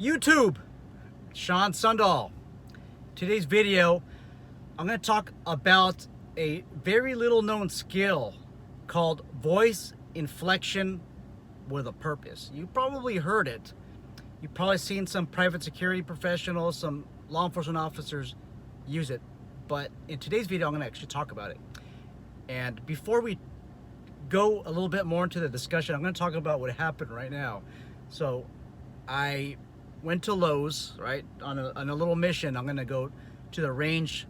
YouTube, Sean Sundahl. Today's video, I'm going to talk about a very little known skill called voice inflection with a purpose. You probably heard it. You've probably seen some private security professionals, some law enforcement officers use it. But in today's video, I'm going to actually talk about it. And before we go a little bit more into the discussion, I'm going to talk about what happened right now. So I went to Lowe's, right, on a little mission. I'm going to go to the range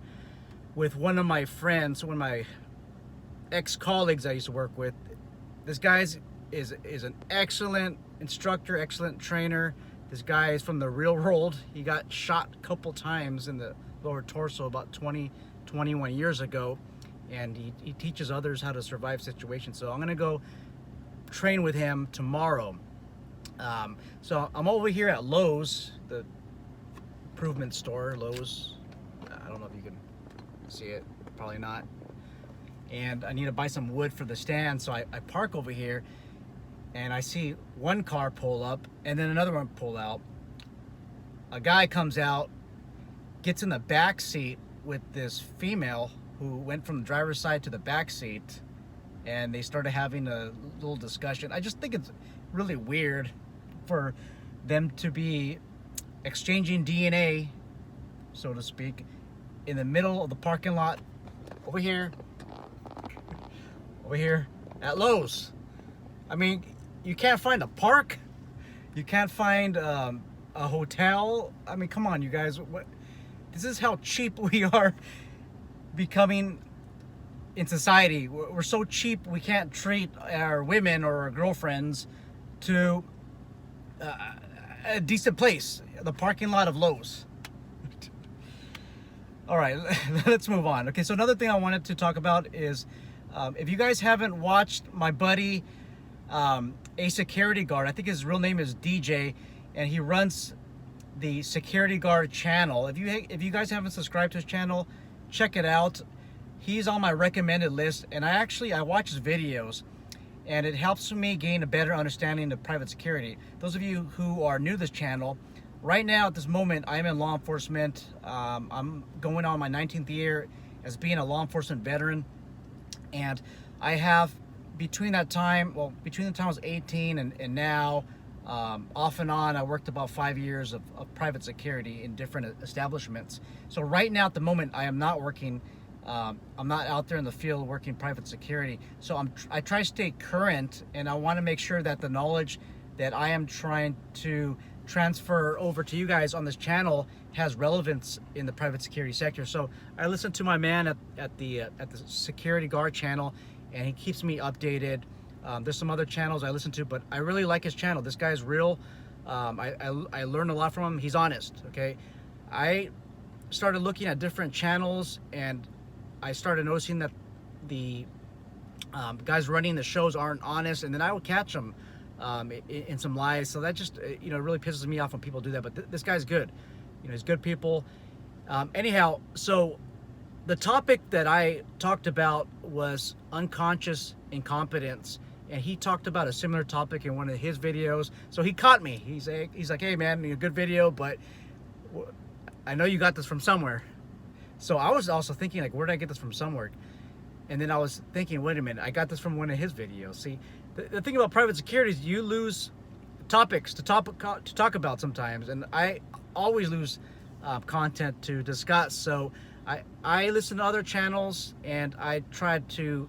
with one of my friends, one of my ex-colleagues I used to work with. This guy is an excellent instructor, excellent trainer. This guy is from the real world. He got shot a couple times in the lower torso about 21 years ago, and he teaches others how to survive situations. So I'm gonna go train with him tomorrow. So I'm over here at Lowe's, the improvement store, Lowe's. I don't know if you can see it, probably not. And I need to buy some wood for the stand, so I park over here, and I see one car pull up and then another one pull out. A guy comes out, gets in the back seat with this female who went from the driver's side to the back seat, and they started having a little discussion. I just think it's really weird for them to be exchanging DNA, so to speak, in the middle of the parking lot over here at Lowe's. I mean, you can't find a park, you can't find a hotel. I mean, come on, you guys. This is how cheap we are becoming in society. We're so cheap we can't treat our women or our girlfriends to a decent place, the parking lot of Lowe's. All right, let's move on. Okay, so another thing I wanted to talk about is if you guys haven't watched my buddy, a security guard, I think his real name is DJ, and he runs the security guard channel. If you guys haven't subscribed to his channel, check it out. He's on my recommended list, and I watch his videos, and it helps me gain a better understanding of private security. Those of you who are new to this channel, right now at this moment, I am in law enforcement. I'm going on my 19th year as being a law enforcement veteran, and I have, between the time I was 18 and now, off and on, I worked about 5 years of private security in different establishments. So right now at the moment, I am not working, I'm not out there in the field working private security. So I try to stay current, and I want to make sure that the knowledge that I am trying to transfer over to you guys on this channel has relevance in the private security sector. So I listen to my man at the security guard channel, and he keeps me updated. There's some other channels I listen to, but I really like his channel. This guy's real. I learned a lot from him. He's honest, okay? I started looking at different channels, and I started noticing that the guys running the shows aren't honest, and then I would catch them in some lies. So that just, really pisses me off when people do that. But this guy's good. He's good people. Anyhow, so the topic that I talked about was unconscious incompetence, and he talked about a similar topic in one of his videos. So he caught me. He's like, hey man, a good video, but I know you got this from somewhere. So I was also thinking, like, where did I get this from somewhere? And then I was thinking, wait a minute, I got this from one of his videos. See, the thing about private security is you lose topics to talk about sometimes, and I always lose content to discuss. So I listen to other channels, and I try to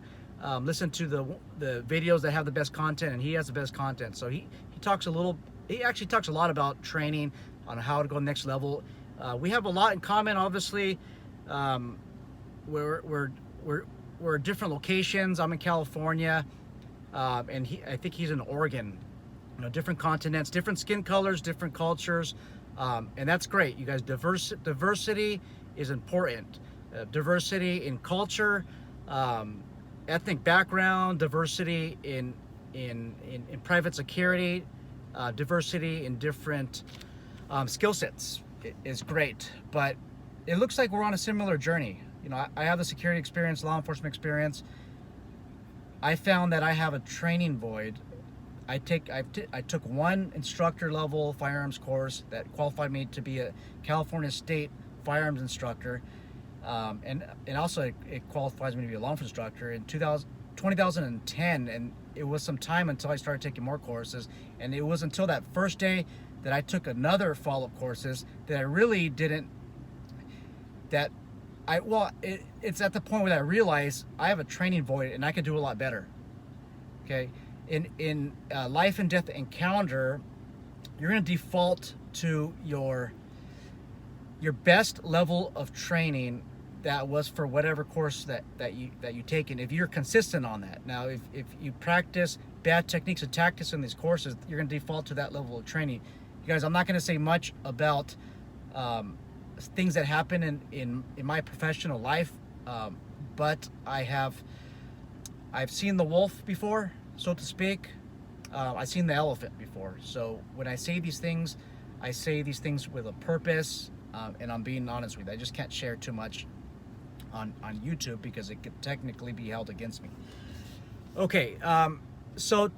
listen to the videos that have the best content, and he has the best content. So he actually talks a lot about training on how to go next level. We have a lot in common, obviously. We're different locations. I'm in California, and I think he's in Oregon. Different continents, different skin colors, different cultures, and that's great. You guys, diversity is important. Diversity in culture, ethnic background, diversity in private security, diversity in different skill sets is great. But it looks like we're on a similar journey. I have the security experience, law enforcement experience. I found that I have a training void I took one instructor level firearms course that qualified me to be a California State firearms instructor, and also it qualifies me to be a law enforcement instructor in 2010. And it was some time until I started taking more courses, and it was until that first day that I took another follow-up courses that I really didn't. It's at the point where I realized I have a training void and I could do a lot better. Okay, in life and death encounter, you're going to default to your best level of training that was for whatever course that you taken. If you're consistent on that, now if you practice bad techniques and tactics in these courses, you're going to default to that level of training. You guys, I'm not going to say much about things that happen in my professional life, but I've seen the wolf before, so to speak. I've seen the elephant before. So when I say these things with a purpose, and I'm being honest with you. I just can't share too much on YouTube because it could technically be held against me. Okay, so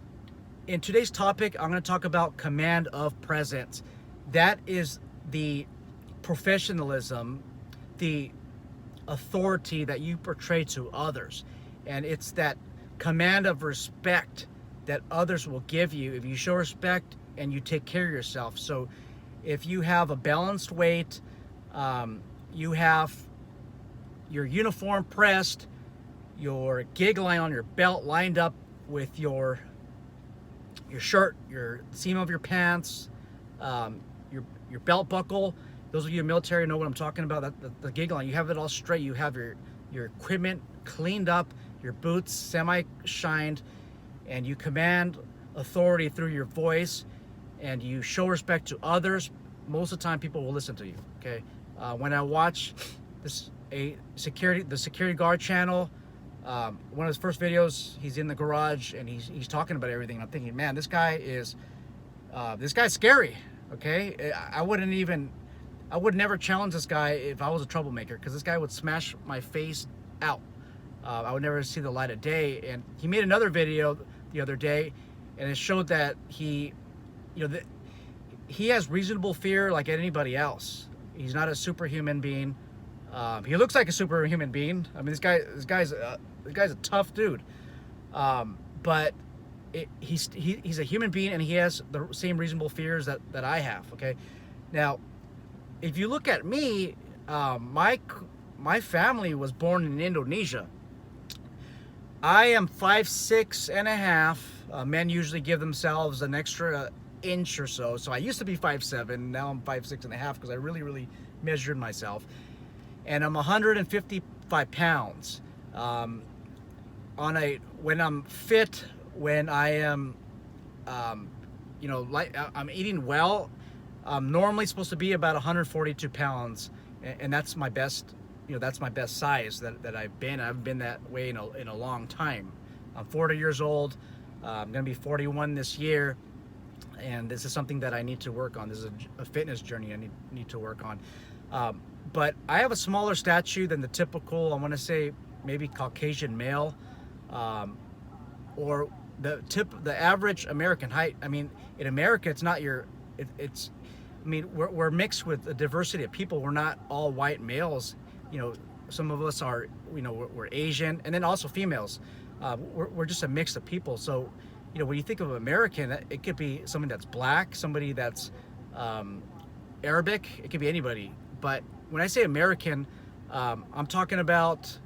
in today's topic, I'm going to talk about command of presence. That is the professionalism, the authority that you portray to others. And it's that command of respect that others will give you if you show respect and you take care of yourself. So if you have a balanced weight, you have your uniform pressed, your gig line on your belt lined up with your shirt, your seam of your pants, your belt buckle. Those of you in the military know what I'm talking about. The gig line, you have it all straight. You have your equipment cleaned up, your boots semi-shined, and you command authority through your voice, and you show respect to others. Most of the time, people will listen to you. Okay. When I watch the security guard channel, one of his first videos, he's in the garage and he's talking about everything. And I'm thinking, man, this guy's scary. Okay, I would never challenge this guy if I was a troublemaker, because this guy would smash my face out. I would never see the light of day. And he made another video the other day, and it showed that he has reasonable fear like anybody else. He's not a superhuman being. He looks like a superhuman being. I mean, this guy's a tough dude. But he's a human being, and he has the same reasonable fears that I have. Okay, now if you look at me, my family was born in Indonesia. I am 5'6.5". Men usually give themselves an extra inch or so. So I used to be 5'7". Now I'm 5'6.5" because I really measured myself. And I'm 155 pounds. When I'm fit, when I am, I'm eating well, I'm normally supposed to be about 142 pounds, and that's my best. That's my best size that I've been. I haven't been that way in a long time. I'm 40 years old. I'm gonna be 41 this year, and this is something that I need to work on. This is a fitness journey I need to work on. But I have a smaller stature than the typical, I want to say maybe Caucasian male, or the average American height. I mean, in America, it's not we're mixed with a diversity of people. We're not all white males. Some of us are, we're Asian, and then also females. We're just a mix of people. So, when you think of American, it could be somebody that's black, somebody that's Arabic. It could be anybody. But when I say American, I'm talking about,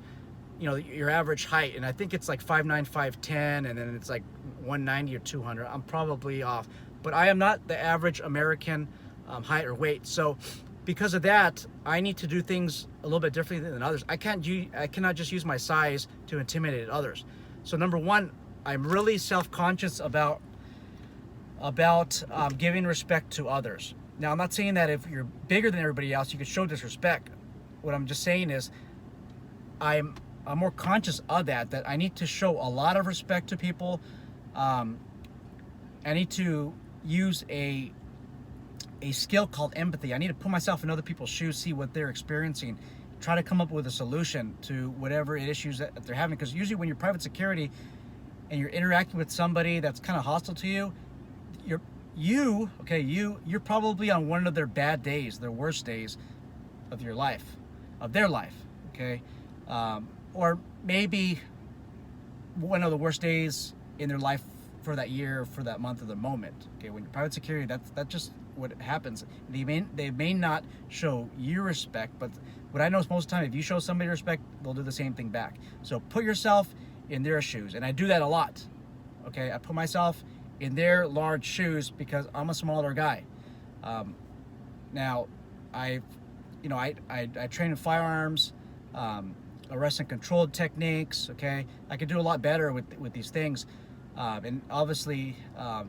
your average height, and I think it's like 5'9", 5'10", and then it's like 190 or 200. I'm probably off, but I am not the average American height or weight. So because of that, I need to do things a little bit differently than others. I cannot just use my size to intimidate others. So number one, I'm really self-conscious about giving respect to others. Now, I'm not saying that if you're bigger than everybody else, you could show disrespect. What I'm just saying is I'm more conscious of that I need to show a lot of respect to people. I need to use a skill called empathy. I need to put myself in other people's shoes, see what they're experiencing, try to come up with a solution to whatever issues that they're having. Because usually when you're private security, and you're interacting with somebody that's kind of hostile to you, you're probably on one of their bad days, their worst days of your life, of their life, okay? Or maybe one of the worst days in their life for that year, for that month, or the moment. Okay, when you're private security, that's just what happens. They may not show you respect, but what I know is most of the time, if you show somebody respect, they'll do the same thing back. So put yourself in their shoes, and I do that a lot. Okay, I put myself in their large shoes because I'm a smaller guy. Now, I train in firearms, arrest and control techniques. Okay, I can do a lot better with these things. And obviously,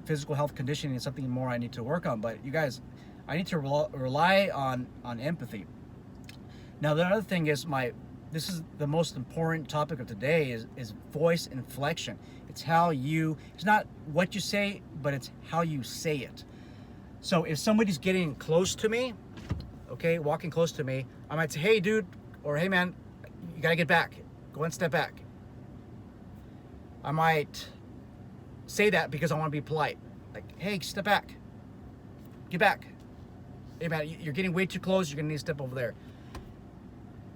physical health conditioning is something more I need to work on. But you guys, I need to rely on empathy. Now, the other thing is this is the most important topic of today is voice inflection. It's not what you say, but it's how you say it. So if somebody's getting close to me, okay, walking close to me, I might say, hey, dude, or hey, man, you gotta get back. Go and step back. I might say that because I want to be polite. Like, hey, step back. Get back. Hey, man, you're getting way too close. You're going to need to step over there.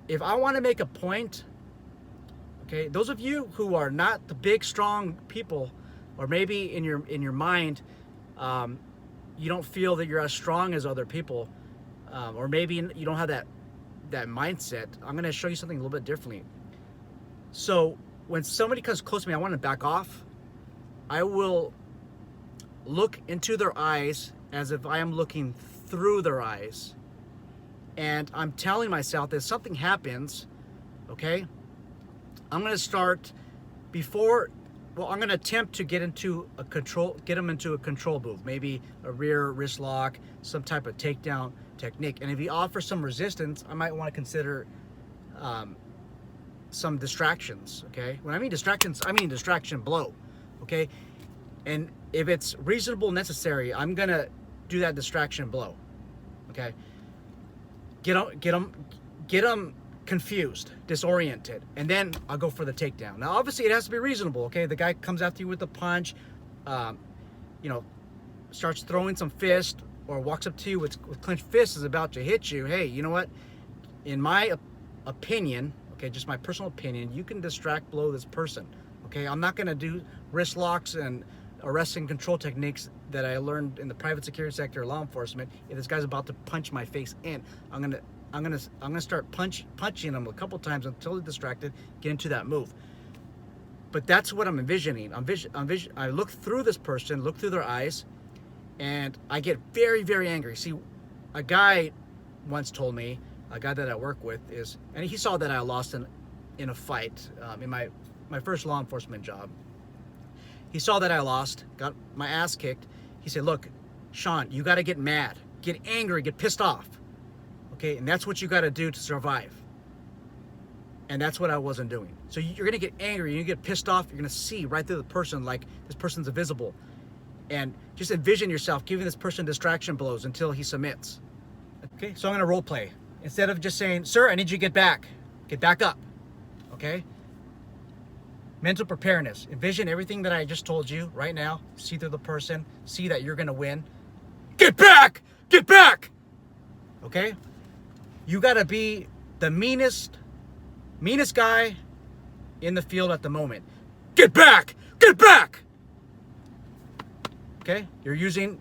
If I want to make a point, okay, those of you who are not the big, strong people, or maybe in your mind, you don't feel that you're as strong as other people, or maybe you don't have that mindset, I'm going to show you something a little bit differently. So when somebody comes close to me, I want to back off. I will look into their eyes as if I am looking through their eyes. And I'm telling myself that if something happens, okay, I'm going to start I'm going to attempt to get them into a control move, maybe a rear wrist lock, some type of takedown technique. And if he offers some resistance, I might want to consider some distractions, okay? When I mean distractions, I mean distraction blow, okay? And if it's reasonable, necessary, I'm gonna do that distraction blow, okay? Get them confused, disoriented, and then I'll go for the takedown. Now, obviously, it has to be reasonable, okay? The guy comes after you with a punch, starts throwing some fist, or walks up to you with clenched fists, is about to hit you. Hey, you know what? In my opinion, okay, just my personal opinion, you can distract blow this person, okay? I'm not gonna do wrist locks and arrest and control techniques that I learned in the private security sector, law enforcement. If this guy's about to punch my face in, I'm gonna start punching him a couple times until he's distracted, get into that move. But that's what I'm envisioning. I look through this person, look through their eyes, and I get very, very angry. See, a guy once told me, a guy that I work with and he saw that I lost in a fight in my first law enforcement job. He saw that I lost, got my ass kicked. He said, look, Sean, you got to get mad, get angry, get pissed off. Okay, and that's what you got to do to survive. And that's what I wasn't doing. So you're going to get angry, you get pissed off, you're going to see right through the person like this person's invisible. And just envision yourself giving this person distraction blows until he submits. Okay, so I'm going to role play. Instead of just saying, sir, I need you to get back up. Okay? Mental preparedness. Envision everything that I just told you right now. See through the person. See that you're going to win. Get back! Get back! Okay? You got to be the meanest guy in the field at the moment. Get back! Get back! Okay? You're using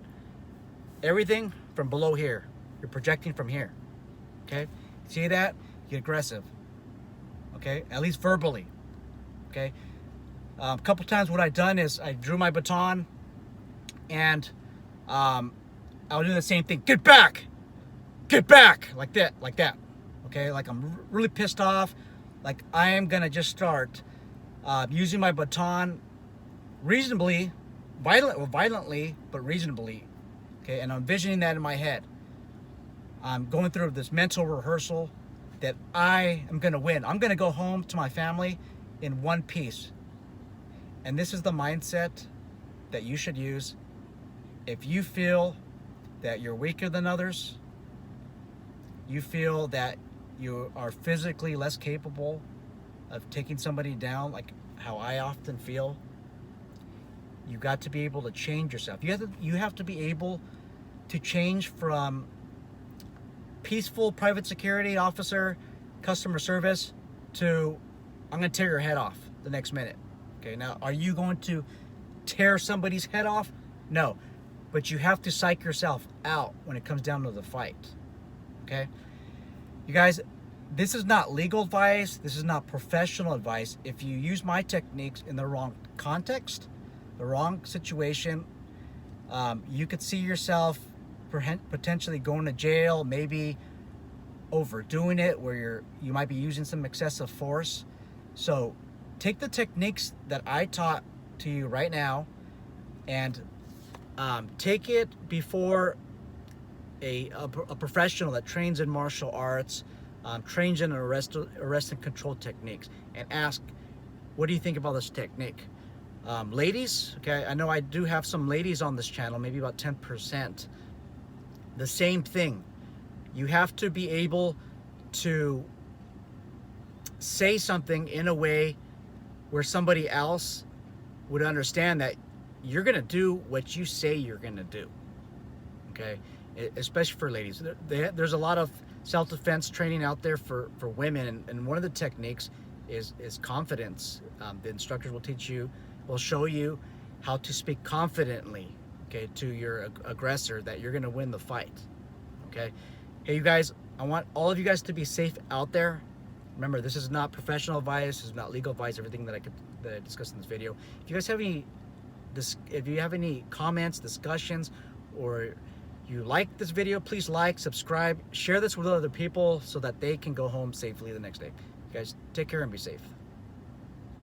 everything from below here. You're projecting from here. Okay? See that? Get aggressive. Okay? At least verbally. Okay? A couple times what I've done is I drew my baton and I'll do the same thing. Get back! Get back! Like that. Okay? Like I'm really pissed off. Like I am gonna just start using my baton reasonably, violently, but reasonably. Okay? And I'm envisioning that in my head. I'm going through this mental rehearsal that I am gonna win. I'm gonna go home to my family in one piece. And this is the mindset that you should use if you feel that you're weaker than others, you feel that you are physically less capable of taking somebody down, like how I often feel. You got to be able to change yourself. You have to be able to change from peaceful private security officer, customer service, to I'm going to tear your head off the next minute. Okay, now are you going to tear somebody's head off? No, but you have to psych yourself out when it comes down to the fight. Okay, you guys, this is not legal advice. This is not professional advice. If you use my techniques in the wrong context, the wrong situation, you could see yourself potentially going to jail, maybe overdoing it where you might be using some excessive force. So take the techniques that I taught to you right now and take it before a professional that trains in martial arts, trains in arrest and control techniques, and ask, what do you think about this technique? Ladies, okay, I know I do have some ladies on this channel, maybe about 10%. The same thing. You have to be able to say something in a way where somebody else would understand that you're gonna do what you say you're gonna do. Okay, especially for ladies. There's a lot of self-defense training out there for women, and one of the techniques is confidence. The instructors will teach you, will show you how to speak confidently, okay, to your aggressor, that you're gonna win the fight. Okay, hey, you guys, I want all of you guys to be safe out there. Remember, this is not professional advice, this is not legal advice, everything that I discussed in this video. If you guys have any comments, discussions, or you like this video, please like, subscribe, share this with other people so that they can go home safely the next day. You guys, take care and be safe.